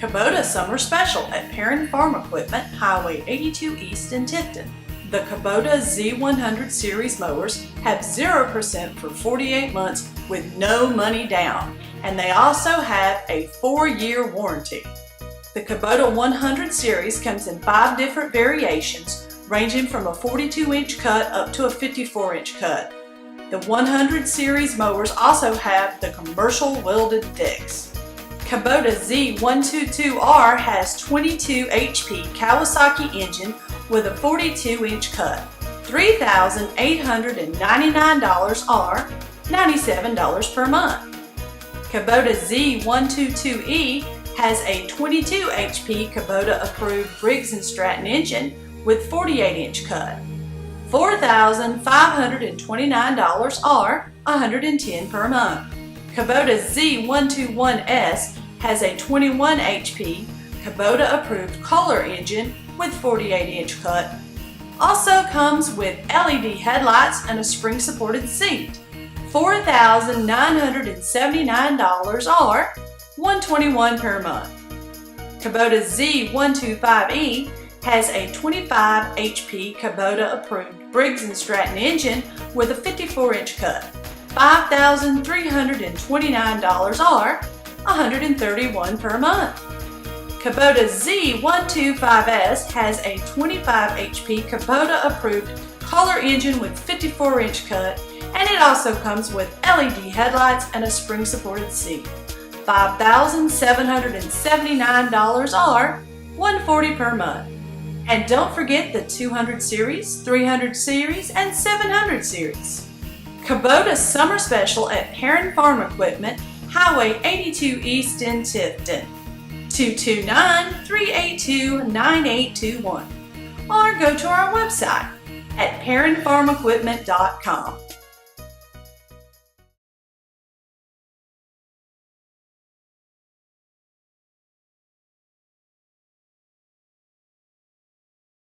Kubota Summer Special at Perrin Farm Equipment, Highway 82 East in Tifton. The Kubota Z100 series mowers have 0% for 48 months with no money down, and they also have a 4-year warranty. The Kubota 100 series comes in 5 different variations, ranging from a 42-inch cut up to a 54-inch cut. The 100 series mowers also have the commercial welded decks. Kubota Z122R has 22 HP Kawasaki engine with a 42-inch cut, $3,899 or $97 per month. Kubota Z122E has a 22 HP Kubota approved Briggs & Stratton engine with 48-inch cut, $4,529 or $110 per month. Kubota Z121S has a 21 HP Kubota approved Kohler engine with 48-inch cut. Also comes with LED headlights and a spring supported seat, $4,979 or $121 per month. Kubota Z125E has a 25 HP Kubota approved Briggs & Stratton engine with a 54-inch cut, $5,329 or $131 per month. Kubota Z125S has a 25 HP Kubota approved Kohler engine with 54-inch cut, and it also comes with LED headlights and a spring supported seat, $5,779 or $140 per month. And don't forget the 200 series, 300 series, and 700 series. Kubota Summer Special at Perrin Farm Equipment, Highway 82 East in Tifton, 229-382-9821. Or go to our website at perrinfarmequipment.com.